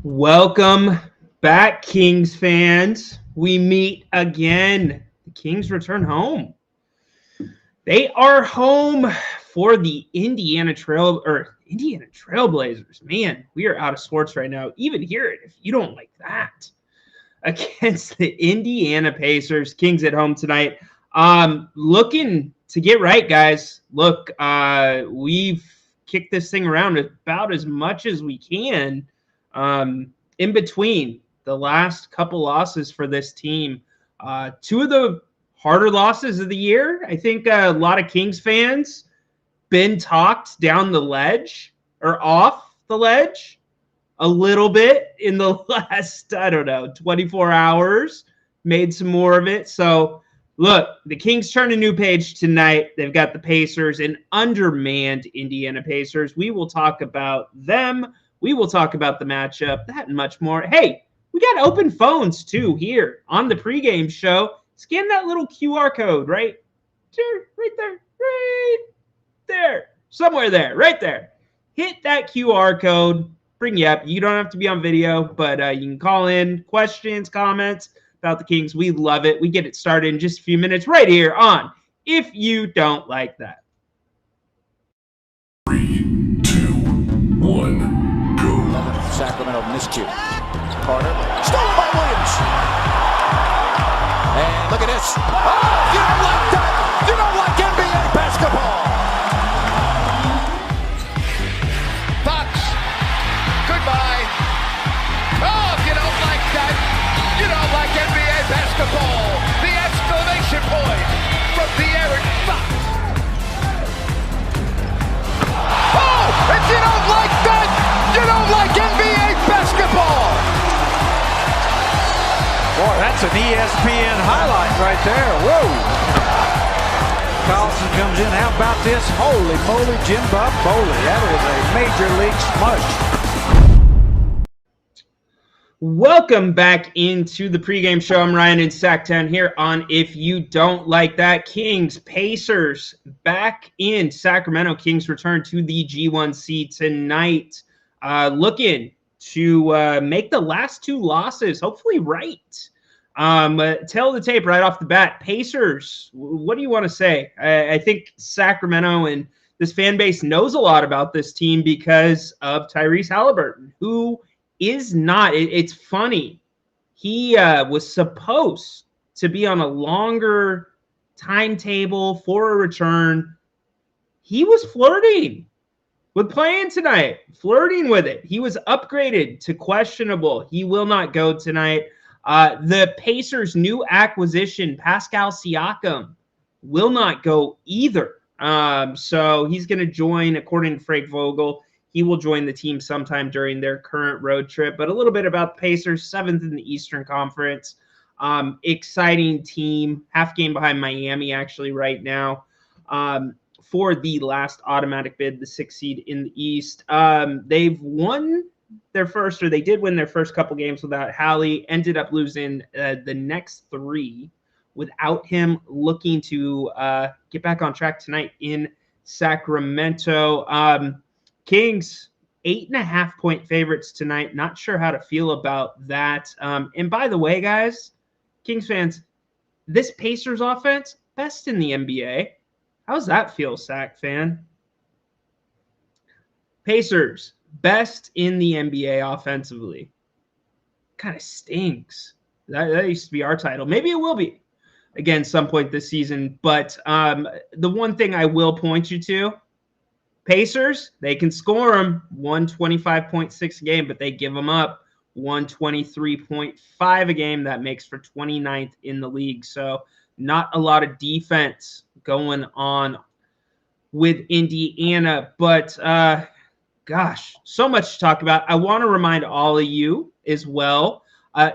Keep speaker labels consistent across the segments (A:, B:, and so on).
A: Welcome back, Kings fans. We meet again. The Kings return home. They are home for the Indiana Trailblazers. Man, we are out of sorts right now. Even hear it if you don't like that. Against the Indiana Pacers. Kings at home tonight. Looking to get right, guys. Look, we've kicked this thing around about as much as we can. In between the last couple losses for this team, two of the harder losses of the year. I think a lot of Kings fans been talked down the ledge or off the ledge a little bit in the last, 24 hours, made some more of it. So look, the Kings turn a new page tonight. They've got the Pacers, an undermanned Indiana Pacers. We will talk about them. We will talk about the matchup, that and much more. Hey, we got open phones, too, here on the pregame show. Scan that little QR code right there, somewhere there, right there. Hit that QR code, bring you up. You don't have to be on video, but you can call in questions, comments about the Kings. We love it. We get it started in just a few minutes right here on If You Don't Like That.
B: 3, 2, 1.
C: Sacramento miscue. Carter, stolen by Williams. And look at this. Oh, you don't like that. You don't like NBA basketball. Fox, goodbye. Oh, if you don't like that, you don't like NBA basketball. The exclamation point from De'Aaron Fox. Oh, if you don't like that, you don't like NBA basketball!
D: Boy, that's an ESPN highlight right there. Whoa! Carlson comes in. How about this? Holy moly, Jim Bob Foley. That was a major league smush.
A: Welcome back into the pregame show. I'm Ryan in Sacktown here on If You Don't Like That. Kings, Pacers back in Sacramento. Kings return to the G1C tonight. Looking to make the last two losses, hopefully right. Tell the tape right off the bat. Pacers, what do you want to say? I think Sacramento and this fan base knows a lot about this team because of Tyrese Halliburton, who is not. It's funny. He was supposed to be on a longer timetable for a return. He was flirting with playing tonight, flirting with it. He was upgraded to questionable. He will not go tonight. The Pacers' new acquisition, Pascal Siakam, will not go either. So he's going to join, according to Frank Vogel, he will join the team sometime during their current road trip. But a little bit about the Pacers, 7th in the Eastern Conference. Exciting team, half game behind Miami actually right now. For the last automatic bid, the 6th seed in the East. They've won their first, or they did win their first couple games without Hallie, ended up losing the next 3 without him, looking to get back on track tonight in Sacramento. Kings, 8.5-point favorites tonight. Not sure how to feel about that. And by the way, guys, Kings fans, this Pacers offense, best in the NBA. How's that feel, Sac fan? Pacers, best in the NBA offensively. Kind of stinks. That used to be our title. Maybe it will be again some point this season. But the one thing I will point you to, Pacers, they can score them 125.6 a game, but they give them up 123.5 a game. That makes for 29th in the league. So not a lot of defense going on with Indiana. But, gosh, so much to talk about. I want to remind all of you as well,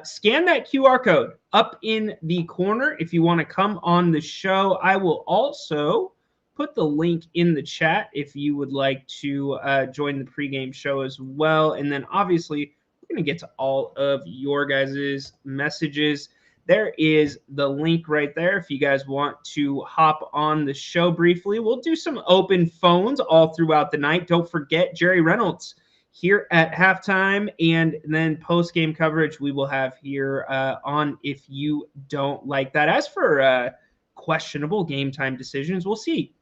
A: scan that QR code up in the corner if you want to come on the show. I will also put the link in the chat if you would like to join the pregame show as well. And then, obviously, we're going to get to all of your guys' messages. There is the link right there if you guys want to hop on the show briefly. We'll do some open phones all throughout the night. Don't forget, Jerry Reynolds here at halftime, and then post-game coverage we will have here on If You Don't Like That. As for questionable game time decisions, we'll see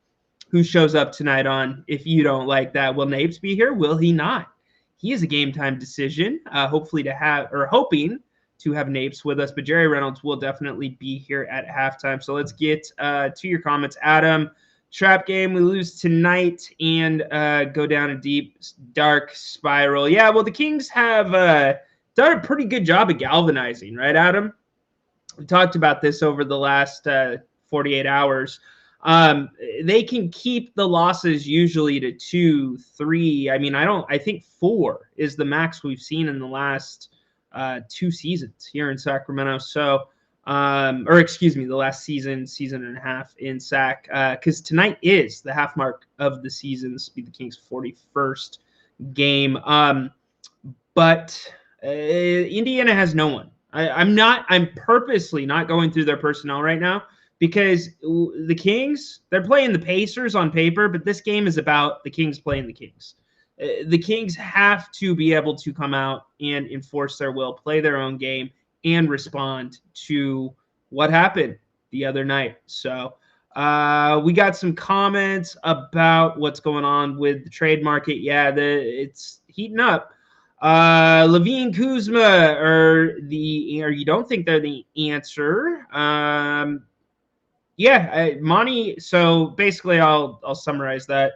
A: who shows up tonight on If You Don't Like That. Will Napes be here? Will he not? He is a game time decision, hoping to have Napes with us, but Jerry Reynolds will definitely be here at halftime. So let's get to your comments. Adam, trap game, we lose tonight and go down a deep, dark spiral. Yeah, well, the Kings have done a pretty good job of galvanizing, right, Adam? We talked about this over the last 48 hours. They can keep the losses usually to 2, 3. I think 4 is the max we've seen in the last 2 seasons here in Sacramento. So, the last season and a half in Sac, because tonight is the half mark of the season. This will be the Kings' 41st game. But Indiana has no one. I'm purposely not going through their personnel right now because the Kings, they're playing the Pacers on paper, but this game is about the Kings playing the Kings. The Kings have to be able to come out and enforce their will, play their own game, and respond to what happened the other night. So we got some comments about what's going on with the trade market. Yeah, it's heating up. Levine, Kuzma or you don't think they're the answer. Monty. So basically, I'll summarize that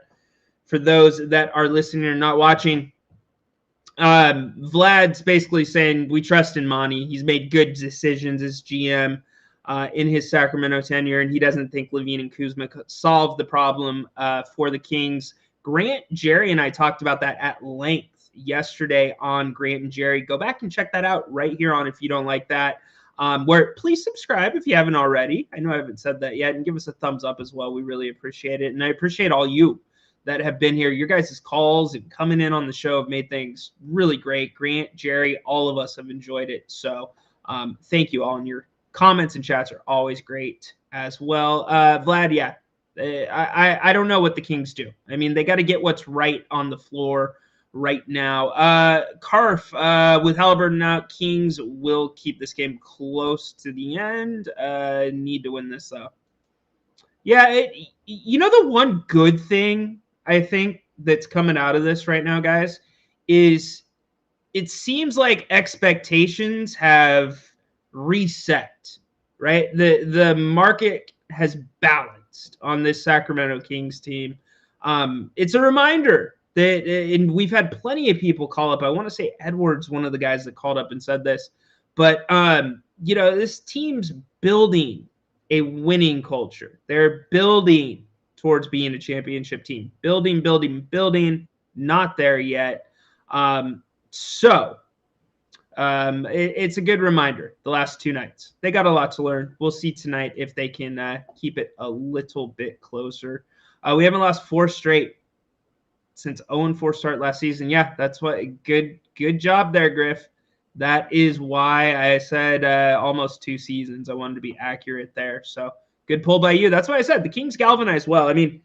A: for those that are listening or not watching. Vlad's basically saying we trust in Monty. He's made good decisions as GM in his Sacramento tenure, and he doesn't think Levine and Kuzma could solve the problem for the Kings. Grant, Jerry, and I talked about that at length yesterday on Grant and Jerry. Go back and check that out right here on If You Don't Like That. Where please subscribe if you haven't already. I know I haven't said that yet, and give us a thumbs up as well. We really appreciate it, and I appreciate all you that have been here. Your guys' calls and coming in on the show have made things really great. Grant, Jerry, all of us have enjoyed it. So thank you all, and your comments and chats are always great as well. Vlad, yeah, I don't know what the Kings do. I mean, they got to get what's right on the floor right now. Carf, with Halliburton out, Kings will keep this game close to the end. Need to win this, though. Yeah, the one good thing I think that's coming out of this right now, guys, is it seems like expectations have reset, right? The market has balanced on this Sacramento Kings team. It's a reminder that, and we've had plenty of people call up. I want to say Edwards, one of the guys that called up and said this, but this team's building a winning culture. They're building towards being a championship team. Building, not there yet. It's a good reminder the last 2 nights. They got a lot to learn. We'll see tonight if they can keep it a little bit closer. We haven't lost 4 straight since 0-4 start last season. Yeah, that's what good job there, Griff. That is why I said almost 2 seasons. I wanted to be accurate there. So good pull by you. That's why I said the Kings galvanized well. I mean,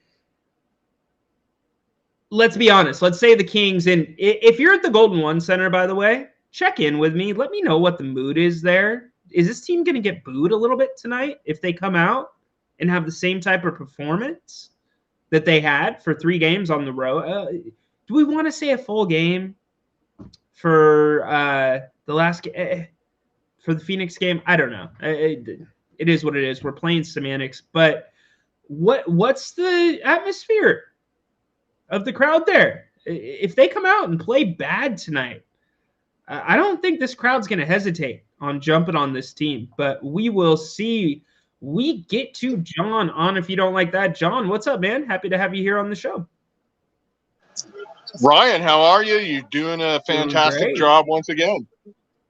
A: let's be honest. Let's say the Kings, and if you're at the Golden One Center, by the way, check in with me. Let me know what the mood is there. Is this team going to get booed a little bit tonight if they come out and have the same type of performance that they had for 3 games on the road? Do we want to say a full game for the last for the Phoenix game? I don't know. It is what it is. We're playing semantics, but what's the atmosphere of the crowd there? If they come out and play bad tonight, I don't think this crowd's going to hesitate on jumping on this team, but we will see. We get to John on If You Don't Like That. John, what's up, man? Happy to have you here on the show.
E: Ryan, how are you? You're doing a fantastic job once again.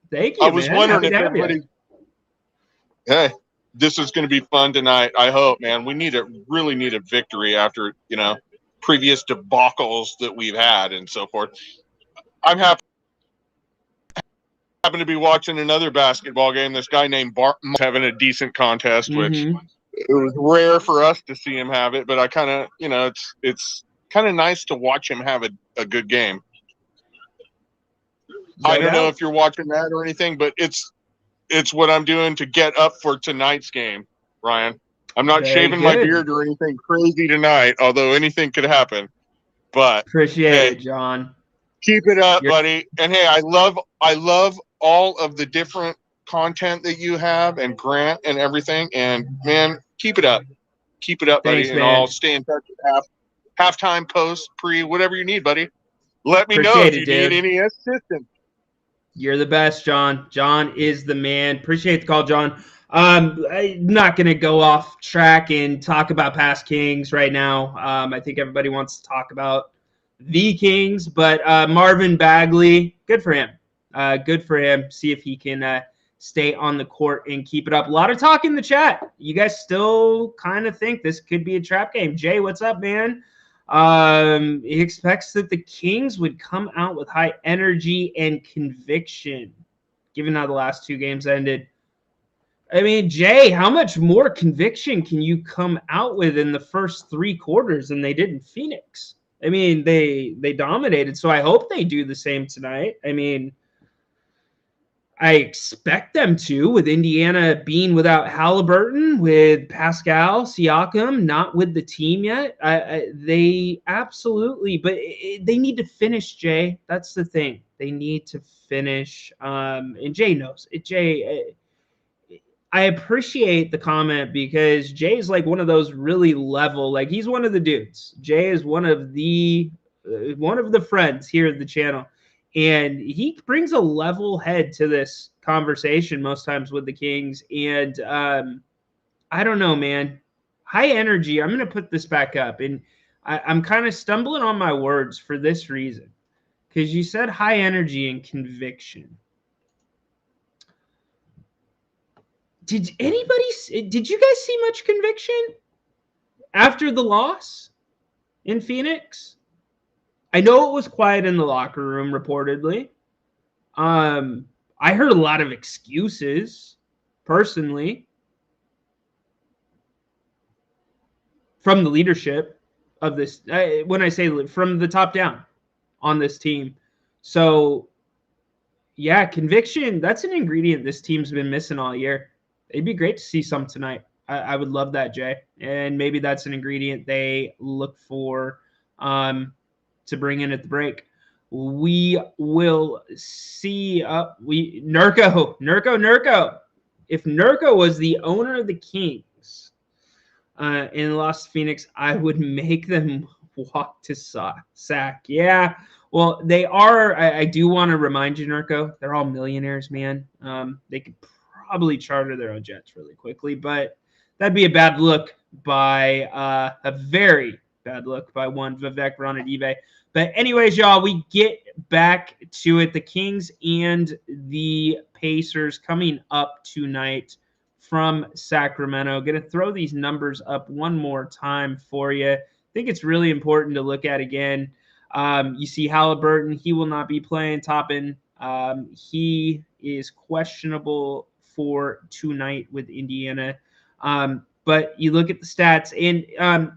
A: Thank you,
E: I was wondering if everybody – hey, this is going to be fun tonight, I hope, man. We really need a victory after, previous debacles that we've had and so forth. I'm happy to be watching another basketball game. This guy named Barton having a decent contest, which it was rare for us to see him have it, but I kind of, it's kind of nice to watch him have a good game. I don't know if you're watching that or anything, but it's what I'm doing to get up for tonight's game, Ryan. I'm not shaving my beard or anything crazy tonight, although anything could happen. But
A: appreciate it, John.
E: Keep it up, buddy. And hey, I love all of the different content that you have and Grant and everything. And man, keep it up. Keep it up, buddy.
A: Thanks,
E: and
A: man.
E: I'll stay in touch with halftime, post, pre, whatever you need, buddy. Let me know if you need any assistance.
A: You're the best, John. John is the man. Appreciate the call, John. I'm not going to go off track and talk about past Kings right now. I think everybody wants to talk about the Kings, but Marvin Bagley, good for him. Good for him. See if he can stay on the court and keep it up. A lot of talk in the chat. You guys still kind of think this could be a trap game. Jay, what's up, man? He expects that the Kings would come out with high energy and conviction, given how the last two games ended. I mean, Jay, how much more conviction can you come out with in the first three quarters than they did in Phoenix? I mean, they dominated, so I hope they do the same tonight. I mean, I expect them to, with Indiana being without Halliburton, with Pascal Siakam not with the team yet. They absolutely, but they need to finish, Jay. That's the thing. They need to finish, and Jay knows it. Jay, I appreciate the comment because Jay is like one of those really level, like he's one of the dudes. Jay is one of the friends here at the channel. And he brings a level head to this conversation most times with the Kings. And I don't know, man. High energy. I'm going to put this back up. And I'm kind of stumbling on my words for this reason. Because you said high energy and conviction. Did you guys see much conviction after the loss in Phoenix? I know it was quiet in the locker room, reportedly. I heard a lot of excuses, personally, from the leadership of this. When I say from the top down on this team. So, yeah, conviction, that's an ingredient this team's been missing all year. It'd be great to see some tonight. I would love that, Jay. And maybe that's an ingredient they look for to bring in at the break. We will see. Nurko. If Nurko was the owner of the Kings and lost to Phoenix, I would make them walk to sack. Yeah. Well, they are. I do want to remind you, Nurko, they're all millionaires, man. They could probably charter their own jets really quickly, but that'd be a bad look by a very bad look by one Vivek Ranadive. But anyways, y'all, we get back to it. The Kings and the Pacers coming up tonight from Sacramento. Going to throw these numbers up one more time for you. I think it's really important to look at again. You see Halliburton. He will not be playing. Toppin. He is questionable for tonight with Indiana. But you look at the stats and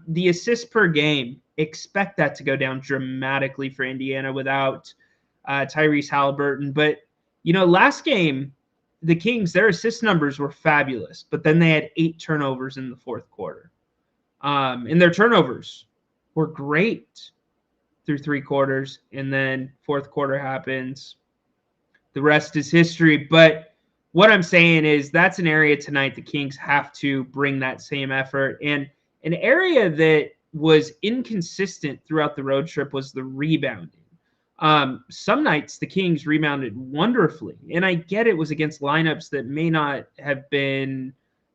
A: the assists per game, expect that to go down dramatically for Indiana without Tyrese Halliburton. But, last game, the Kings, their assist numbers were fabulous, but then they had 8 turnovers in the fourth quarter. And their turnovers were great through 3 quarters, and then fourth quarter happens. The rest is history. But what I'm saying is that's an area tonight the Kings have to bring that same effort. And an area that was inconsistent throughout the road trip was the rebounding. Some nights the Kings rebounded wonderfully. And I get it was against lineups that may not have been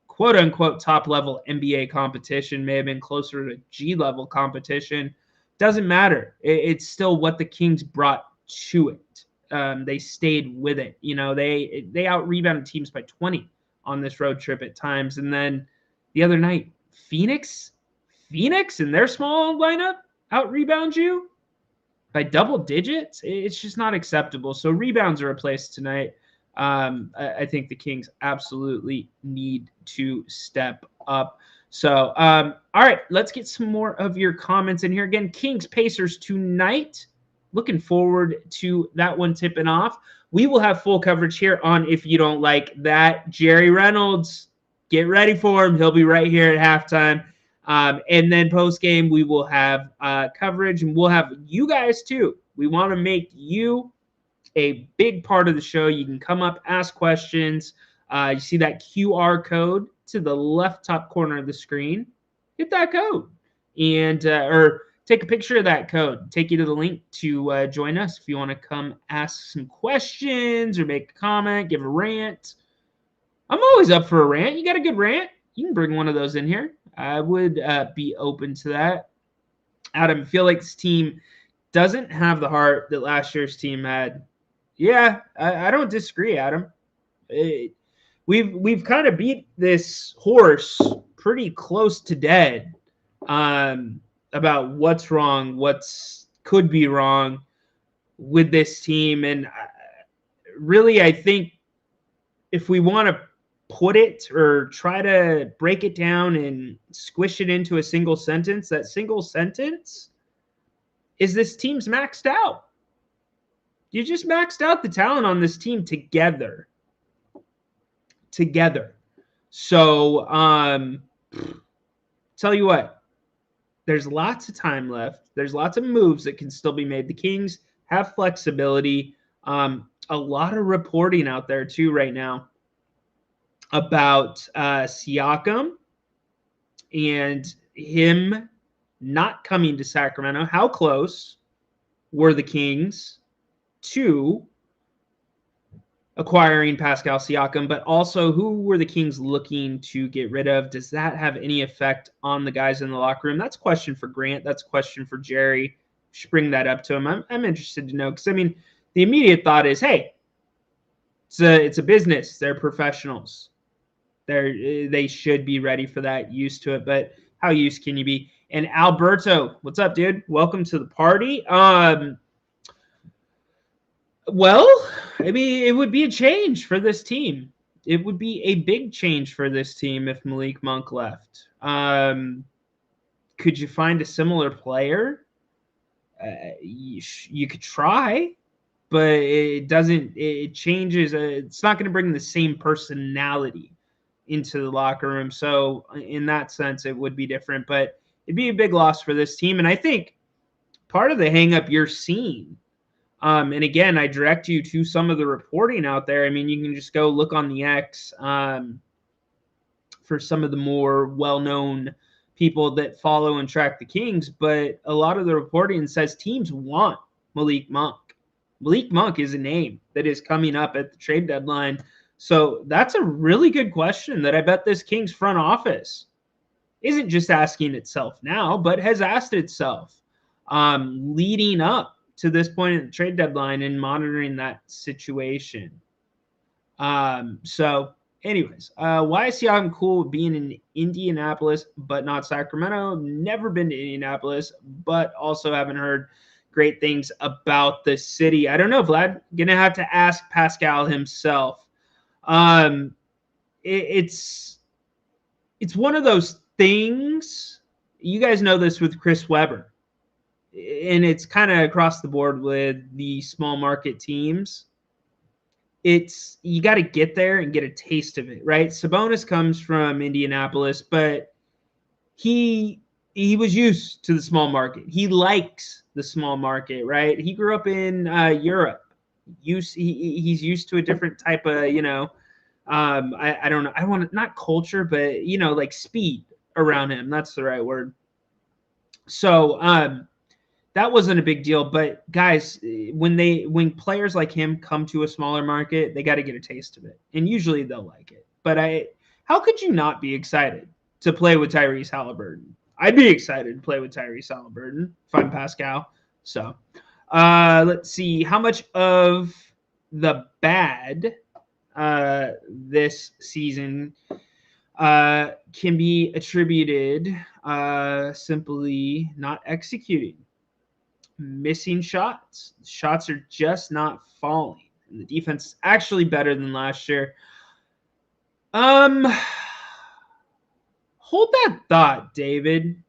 A: quote-unquote top-level NBA competition, may have been closer to G-level competition. Doesn't matter. It's still what the Kings brought to it. They stayed with it. They out-rebounded teams by 20 on this road trip at times. And then the other night, Phoenix and their small lineup out-rebound you by double digits. It's just not acceptable. So rebounds are a place tonight. I think the Kings absolutely need to step up. So, all right, let's get some more of your comments in here. Again, Kings Pacers tonight looking forward to that one tipping off. We will have full coverage here on If You Don't Like That. Jerry Reynolds, get ready for him. He'll be right here at halftime. And then post-game, we will have coverage, and we'll have you guys too. We want to make you a big part of the show. You can come up, ask questions. You see that QR code to the left top corner of the screen. Hit that code and or take a picture of that code. Take you to the link to join us if you want to come ask some questions or make a comment, give a rant. I'm always up for a rant. You got a good rant? You can bring one of those in here. I would be open to that. Adam, I feel like this team doesn't have the heart that last year's team had. Yeah, I don't disagree, Adam. We've kind of beat this horse pretty close to dead about what's wrong, what's could be wrong with this team. And really, I think if we want to put it or try to break it down and squish it into a single sentence, that single sentence is this team's maxed out. You just maxed out the talent on this team together. So, tell you what, there's lots of time left. There's lots of moves that can still be made. The Kings have flexibility. A lot of reporting out there too right now about Siakam and him not coming to Sacramento. How close were the Kings to acquiring Pascal Siakam, but also who were the Kings looking to get rid of? Does that have any effect on the guys in the locker room? That's a question for Grant. That's a question for Jerry. Should bring that up to him. I'm interested to know, because I mean, the immediate thought is, hey, it's a business. They're professionals. They should be ready for that, used to it. But how used can you be? And Alberto, what's up, dude? Welcome to the party. Well, I mean, it would be a change for this team. It would be a big change for this team if Malik Monk left. Could you find a similar player? You could try, but it doesn't. It changes. It's not going to bring the same personality into the locker room. So in that sense, it would be different. But it'd be a big loss for this team. And I think part of the hang-up you're seeing, and again, I direct you to some of the reporting out there. I mean, you can just go look on the X for some of the more well-known people that follow and track the Kings. But a lot of the reporting says teams want Malik Monk. Malik Monk is a name that is coming up at the trade deadline. So that's a really good question that I bet this Kings front office isn't just asking itself now, but has asked itself leading up to this point in the trade deadline and monitoring that situation. So anyways, why is Siakam cool with being in Indianapolis but not Sacramento? Never been to Indianapolis, but also haven't heard great things about the city. I don't know, Vlad. Gonna have to ask Pascal himself. It's one of those things. You guys know this with Chris Webber, and it's kind of across the board with the small market teams. It's you got to get there and get a taste of it, right? Sabonis comes from Indianapolis, but he was used to the small market. He likes the small market, right? He grew up in Europe. He's used to a different type of, I don't know. I want to, not culture, but like speed around him. That's the right word. So that wasn't a big deal. But guys, when players like him come to a smaller market, they got to get a taste of it, and usually they'll like it. But how could you not be excited to play with Tyrese Halliburton? I'd be excited to play with Tyrese Halliburton if I'm Pascal. So let's see how much of the bad this season can be attributed simply not executing, missing shots. Shots are just not falling, and the defense is actually better than last year. Hold that thought, David.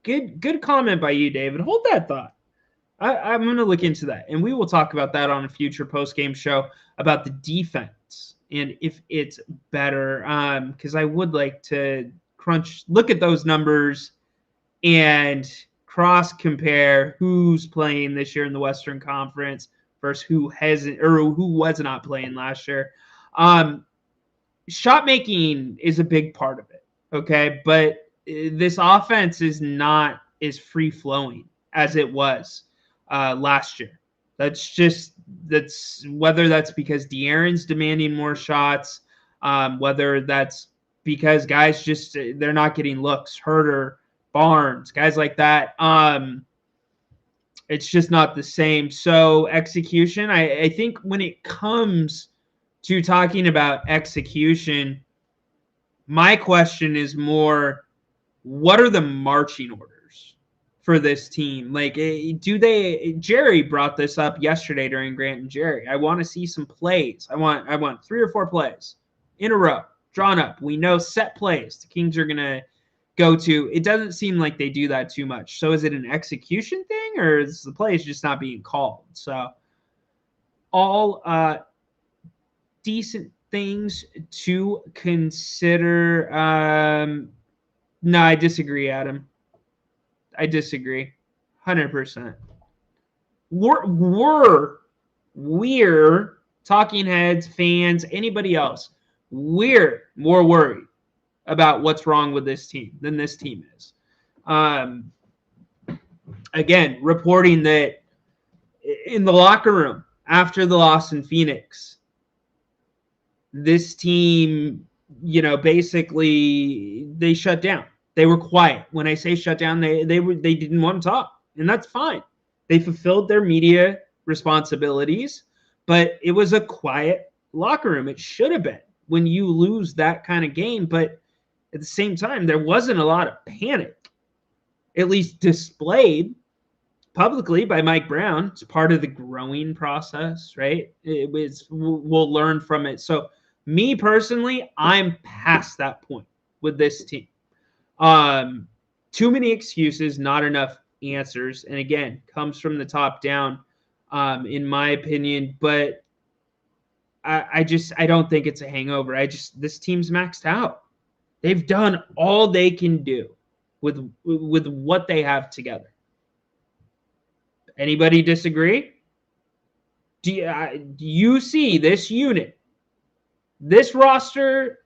A: Good comment by you, David. Hold that thought. I'm going to look into that, and we will talk about that on a future post-game show about the defense and if it's better, because I would like to look at those numbers and cross-compare who's playing this year in the Western Conference versus who hasn't or who was not playing last year. Shot making is a big part of it, okay? But this offense is not as free-flowing as it was last year. That's whether that's because De'Aaron's demanding more shots, whether that's because guys just they're not getting looks. Herter, Barnes, guys like that. It's just not the same. So execution, I think when it comes to talking about execution, my question is more, what are the marching orders for this team? Like, Jerry brought this up yesterday during Grant and Jerry. I want to see some plays. I want 3 or 4 plays in a row drawn up. We know set plays the Kings are going to go to. It doesn't seem like they do that too much. So is it an execution thing, or is the plays just not being called? So all decent things to consider. No, I disagree, Adam. I disagree 100%. We're talking heads, fans, anybody else, we're more worried about what's wrong with this team than this team is. Again, reporting that in the locker room after the loss in Phoenix, this team, basically they shut down. They were quiet. When I say shut down, they didn't want to talk, and that's fine. They fulfilled their media responsibilities, but it was a quiet locker room. It should have been when you lose that kind of game, but at the same time, there wasn't a lot of panic, at least displayed publicly by Mike Brown. It's part of the growing process, right? We'll learn from it. So me personally, I'm past that point with this team. Too many excuses, not enough answers. And again, comes from the top down, in my opinion. But I don't think it's a hangover. This team's maxed out. They've done all they can do with what they have together. Anybody disagree? Do you see this unit, this roster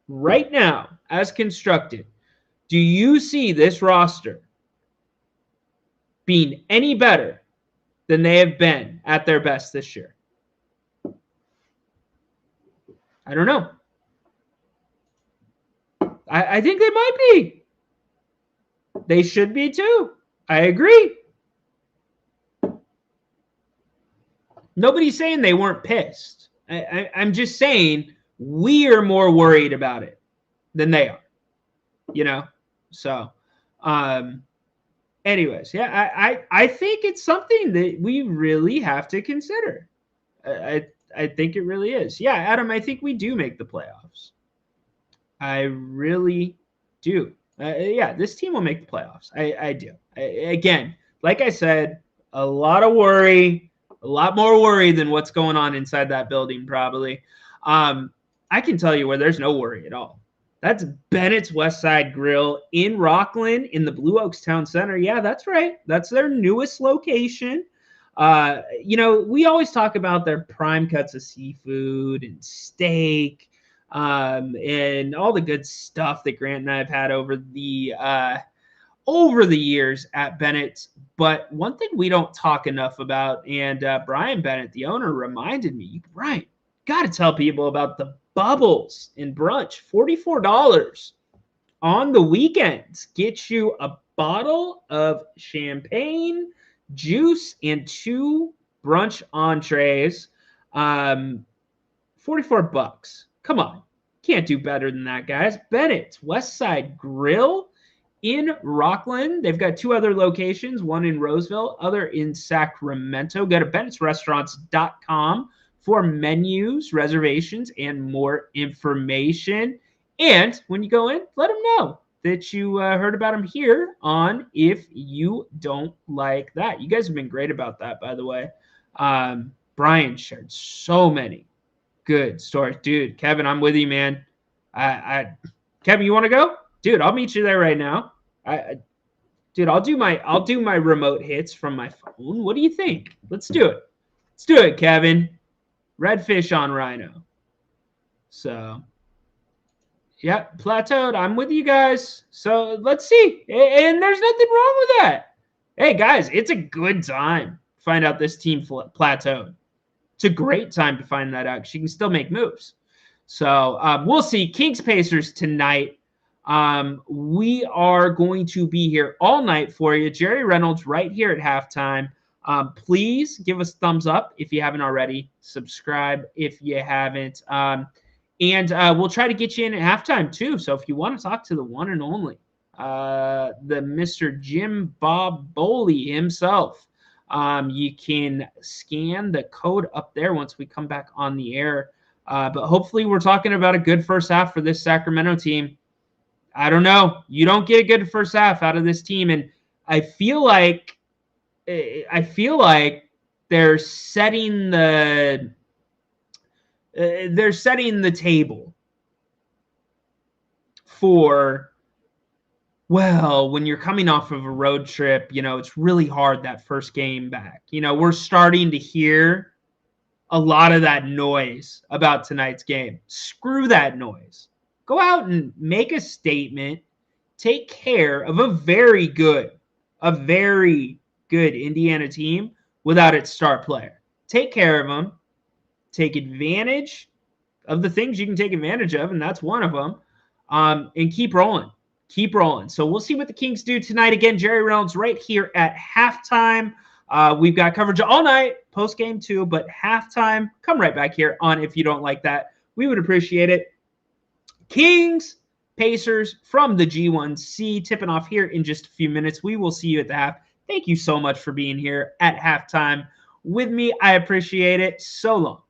A: right now as constructed? Do you see this roster being any better than they have been at their best this year? I don't know. I think they might be. They should be too. I agree. Nobody's saying they weren't pissed. I'm just saying we are more worried about it than they are. So anyways, yeah, I think it's something that we really have to consider. I think it really is. Yeah, Adam, I think we do make the playoffs. I really do. Yeah, this team will make the playoffs. I do. Again, like I said, a lot of worry, a lot more worry than what's going on inside that building probably. I can tell you where there's no worry at all. That's Bennett's West Side Grill in Rockland in the Blue Oaks Town Center. Yeah, that's right. That's their newest location. We always talk about their prime cuts of seafood and steak, and all the good stuff that Grant and I have had over the years at Bennett's. But one thing we don't talk enough about, and Brian Bennett, the owner, reminded me, Brian, got to tell people about the Bubbles in brunch. $44 on the weekends. Get you a bottle of champagne, juice, and 2 brunch entrees. $44. Come on. Can't do better than that, guys. Bennett's West Side Grill in Rockland. They've got 2 other locations, one in Roseville, other in Sacramento. Go to bennettsrestaurants.com for menus, reservations, and more information. And when you go in, let them know that you heard about him here on If You Don't Like That. You guys have been great about that, by the way. Brian shared so many good stories. Dude, Kevin, I'm with you, man. Kevin, you want to go? Dude, I'll meet you there right now. Dude, I'll do my remote hits from my phone. What do you think? Let's do it. Let's do it, Kevin. Redfish on Rhino. So, yeah, plateaued. I'm with you guys. So let's see. And there's nothing wrong with that. Hey, guys, it's a good time to find out this team plateaued. It's a great time to find that out because you can still make moves. So we'll see. Kings Pacers tonight. We are going to be here all night for you. Jerry Reynolds right here at halftime. Please give us a thumbs up if you haven't already. Subscribe if you haven't. And we'll try to get you in at halftime too. So if you want to talk to the one and only, the Mr. Jim Bob Boley himself, you can scan the code up there once we come back on the air. But hopefully we're talking about a good first half for this Sacramento team. I don't know. You don't get a good first half out of this team. And I feel like they're setting the table for, well, when you're coming off of a road trip, it's really hard that first game back. We're starting to hear a lot of that noise about tonight's game. Screw that noise. Go out and make a statement. Take care of a very good Indiana team without its star player. Take care of them. Take advantage of the things you can take advantage of, and that's one of them. And keep rolling. Keep rolling. So we'll see what the Kings do tonight. Again, Jerry Reynolds right here at halftime. We've got coverage all night, post-game too, but halftime, come right back here on If You Don't Like That. We would appreciate it. Kings, Pacers from the G1C tipping off here in just a few minutes. We will see you at the half. Thank you so much for being here at halftime with me. I appreciate it. So long.